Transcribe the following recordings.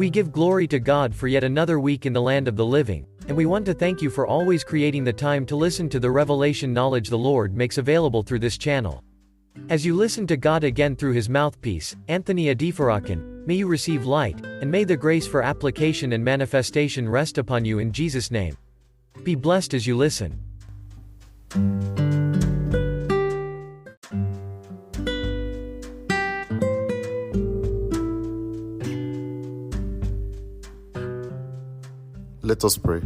We give glory to God for yet another week in the land of the living, and we want to thank you for always creating the time to listen to the revelation knowledge the Lord makes available through this channel. As you listen to God again through his mouthpiece, Anthony Adifarakan, may you receive light, and may the grace for application and manifestation rest upon you in Jesus' name. Be blessed as you listen. Let us pray.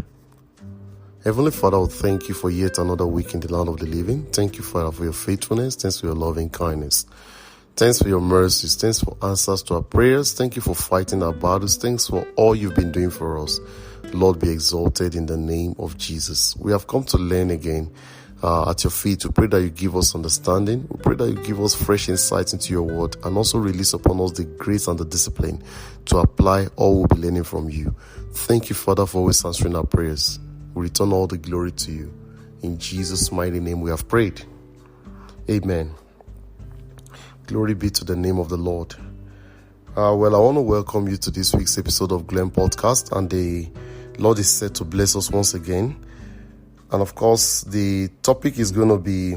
Heavenly Father, we thank you for yet another week in the land of the living. Thank you, Father, for your faithfulness. Thanks for your loving kindness. Thanks for your mercies. Thanks for answers to our prayers. Thank you for fighting our battles. Thanks for all you've been doing for us. Lord, be exalted in the name of Jesus. We have come to learn again at your feet. We pray that you give us understanding. We pray that you give us fresh insights into your word and also release upon us the grace and the discipline to apply all we'll be learning from you. Thank you, Father, for always answering our prayers. We return all the glory to you. In Jesus' mighty name we have prayed. Amen. Glory be to the name of the Lord. I want to welcome you to this week's episode of Glenn Podcast, and the Lord is set to bless us once again. And of course, the topic is going to be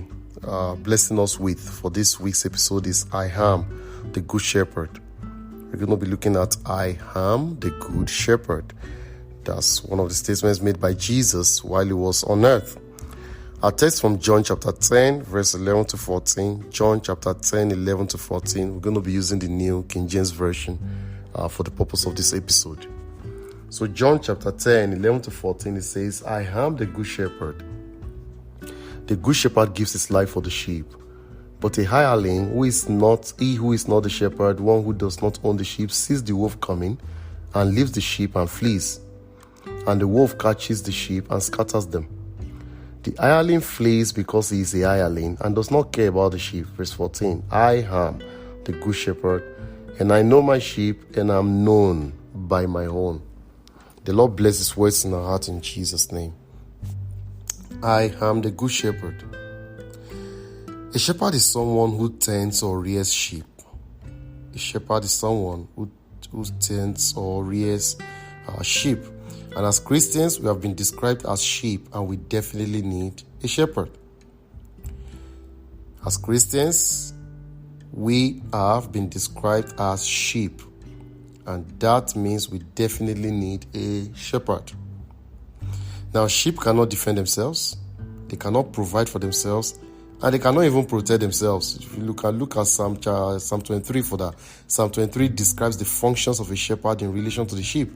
blessing us with for this week's episode is I am the Good Shepherd. We're going to be looking at I am the Good Shepherd. That's one of the statements made by Jesus while he was on earth. Our text from John chapter 10, verse 11 to 14. John chapter 10, 11 to 14. We're going to be using the New King James Version for the purpose of this episode. So John chapter 10, 11 to 14, it says, I am the Good Shepherd. The Good Shepherd gives his life for the sheep. But a hireling, who is not the shepherd, one who does not own the sheep, sees the wolf coming and leaves the sheep and flees. And the wolf catches the sheep and scatters them. The hireling flees because he is a hireling and does not care about the sheep. Verse 14, I am the Good Shepherd, and I know my sheep, and am known by my own. The Lord bless his words in our heart in Jesus' name. I am the Good Shepherd. A shepherd is someone who tends or rears sheep. A shepherd is someone who tends or rears sheep. And as Christians, we have been described as sheep, and we definitely need a shepherd. As Christians, we have been described as sheep, and that means we definitely need a shepherd. Now, sheep cannot defend themselves, they cannot provide for themselves, and they cannot even protect themselves. If you look at Psalm 23 for that. Psalm 23 describes the functions of a shepherd in relation to the sheep.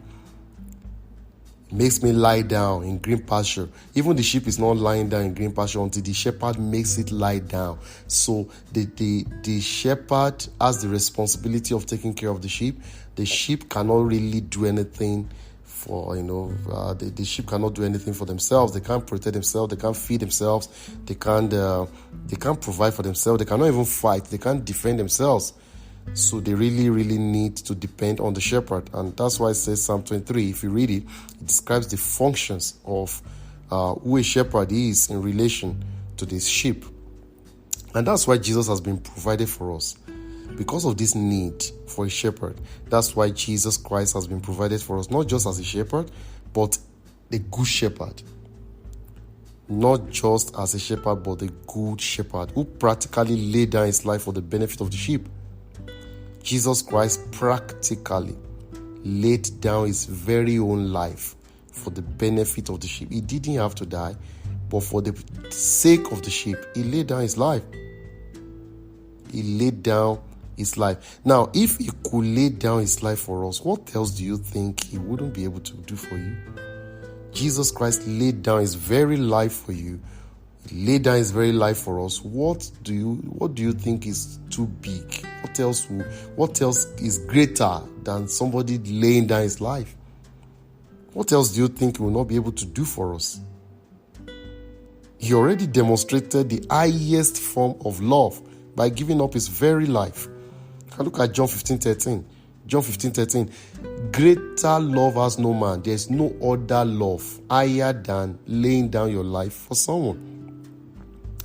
It makes me lie down in green pasture. Even the sheep is not lying down in green pasture until the shepherd makes it lie down. So the shepherd has the responsibility of taking care of the sheep. The sheep cannot really do anything for, the sheep cannot do anything for themselves. They can't protect themselves. They can't feed themselves. They can't provide for themselves. They cannot even fight. They can't defend themselves. So they really, really need to depend on the shepherd. And that's why it says Psalm 23, if you read it, it describes the functions of who a shepherd is in relation to this sheep. And that's why Jesus has been provided for us. Because of this need for a shepherd, that's why Jesus Christ has been provided for us, not just as a shepherd, but the Good Shepherd. Not just as a shepherd, but the Good Shepherd who practically laid down his life for the benefit of the sheep. Jesus Christ practically laid down his very own life for the benefit of the sheep. He didn't have to die, but for the sake of the sheep, he laid down his life. He laid down his life. Now, if he could lay down his life for us, what else do you think he wouldn't be able to do for you? Jesus Christ laid down his very life for you. He laid down his very life for us. What do you think is too big? What else is greater than somebody laying down his life? What else do you think he will not be able to do for us? He already demonstrated the highest form of love by giving up his very life. You can look at John 15:13. John 15:13. Greater love has no man. There is no other love higher than laying down your life for someone.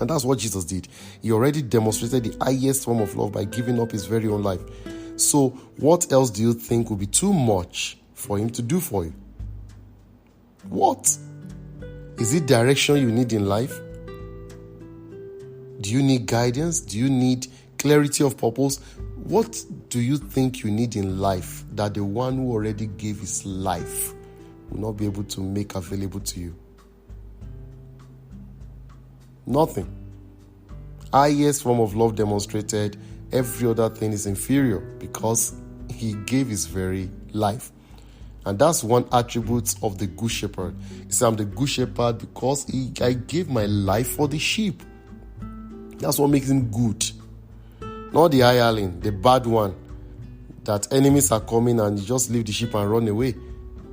And that's what Jesus did. He already demonstrated the highest form of love by giving up his very own life. So what else do you think will be too much for him to do for you? What? Is it direction you need in life? Do you need guidance? Do you need clarity of purpose? What do you think you need in life that the one who already gave his life will not be able to make available to you? Nothing. Highest form of love demonstrated, every other thing is inferior because he gave his very life. And that's one attribute of the good shepherd. He said, I'm the good shepherd because I gave my life for the sheep. That's what makes him good. Not the hireling, the bad one, that enemies are coming and you just leave the sheep and run away.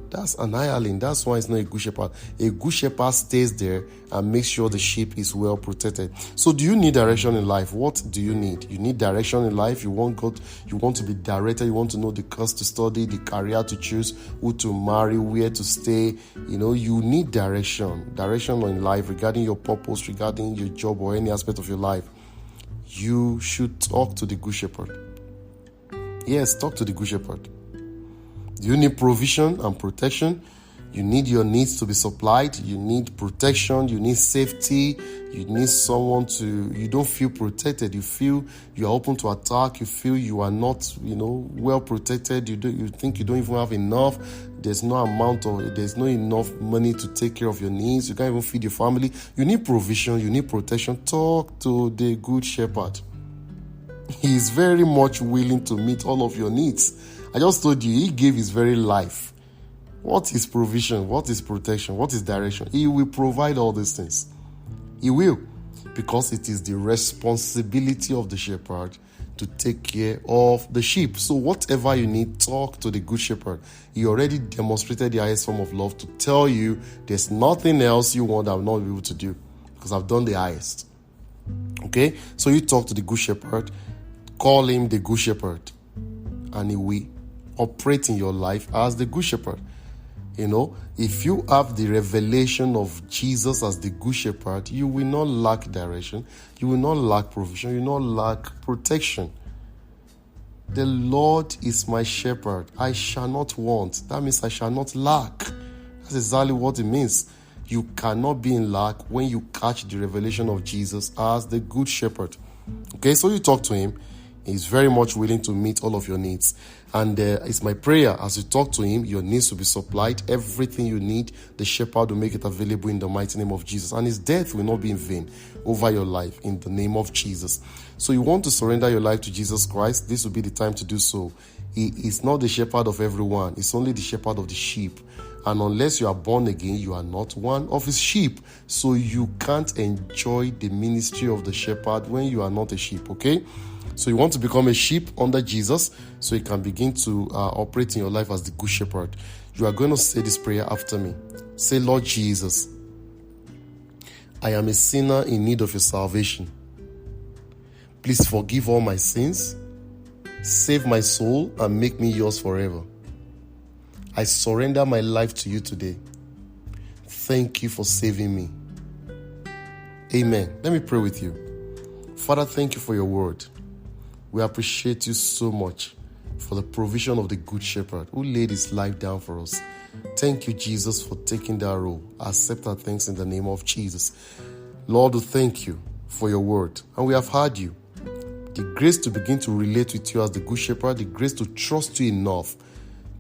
That's an hireling. That's why it's not a good shepherd. A good shepherd stays there and makes sure the sheep is well protected. So do you need direction in life? What do you need? You need direction in life. You want God, you want to be directed. You want to know the course to study, the career to choose, who to marry, where to stay. You need direction. Direction in life regarding your purpose, regarding your job or any aspect of your life. You should talk to the good shepherd. Yes, talk to the good shepherd. Do you need provision and protection? You need your needs to be supplied. You need protection. You need safety. You need someone you don't feel protected. You feel you are open to attack. You feel you are not, well protected. You think you don't even have enough. There's no enough money to take care of your needs. You can't even feed your family. You need provision. You need protection. Talk to the good shepherd. He is very much willing to meet all of your needs. I just told you, he gave his very life. What is provision? What is protection? What is direction? He will provide all these things. He will. Because it is the responsibility of the shepherd to take care of the sheep. So whatever you need, talk to the good shepherd. He already demonstrated the highest form of love to tell you there's nothing else you want I will not be able to do because I've done the highest. Okay? So you talk to the good shepherd. Call him the good shepherd. And he will operate in your life as the good shepherd. If you have the revelation of Jesus as the good shepherd, you will not lack direction, you will not lack provision, you will not lack protection. The Lord is my shepherd, I shall not want. That means I shall not lack. That's exactly what it means. You cannot be in lack when you catch the revelation of Jesus as the good shepherd. Okay, so you talk to him. He's very much willing to meet all of your needs. And it's my prayer as you talk to him, your needs will be supplied. Everything you need, the shepherd will make it available in the mighty name of Jesus. And his death will not be in vain over your life in the name of Jesus. So you want to surrender your life to Jesus Christ, this will be the time to do so. He is not the shepherd of everyone. He's only the shepherd of the sheep. And unless you are born again, you are not one of his sheep. So you can't enjoy the ministry of the shepherd when you are not a sheep, okay? So you want to become a sheep under Jesus so you can begin to operate in your life as the good shepherd. You are going to say this prayer after me. Say, Lord Jesus, I am a sinner in need of your salvation. Please forgive all my sins, save my soul, and make me yours forever. I surrender my life to you today. Thank you for saving me. Amen. Let me pray with you. Father, thank you for your word. We appreciate you so much for the provision of the good shepherd who laid his life down for us. Thank you, Jesus, for taking that role. Accept our thanks in the name of Jesus. Lord, we thank you for your word. And we have heard you. The grace to begin to relate with you as the good shepherd, the grace to trust you enough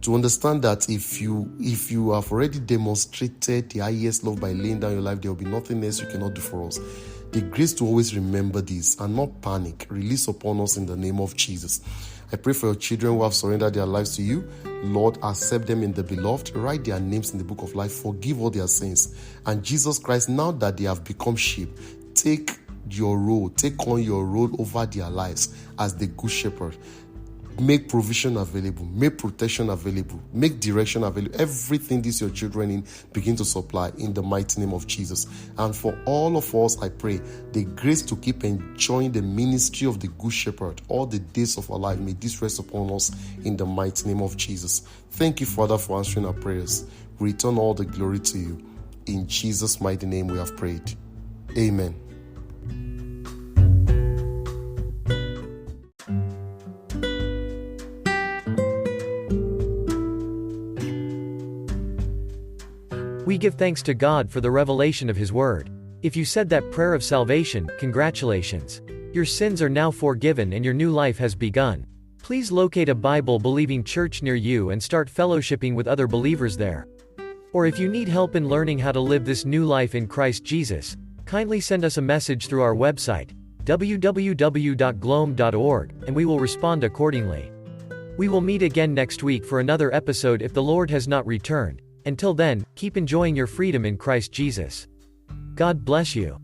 to understand that if you have already demonstrated the highest love by laying down your life, there will be nothing else you cannot do for us. The grace to always remember this and not panic, release upon us in the name of Jesus. I pray for your children who have surrendered their lives to you. Lord, accept them in the beloved. Write their names in the book of life. Forgive all their sins. And Jesus Christ, now that they have become sheep, take on your role over their lives as the good shepherd. Make provision available, make protection available, make direction available. Everything these your children in begin to supply in the mighty name of Jesus. And for all of us, I pray the grace to keep enjoying the ministry of the good shepherd all the days of our life. May this rest upon us in the mighty name of Jesus. Thank you, Father, for answering our prayers. We return all the glory to you. In Jesus' mighty name we have prayed. Amen. We give thanks to God for the revelation of His Word. If you said that prayer of salvation, congratulations. Your sins are now forgiven and your new life has begun. Please locate a Bible-believing church near you and start fellowshipping with other believers there. Or if you need help in learning how to live this new life in Christ Jesus, kindly send us a message through our website, www.glom.org, and we will respond accordingly. We will meet again next week for another episode if the Lord has not returned. Until then, keep enjoying your freedom in Christ Jesus. God bless you.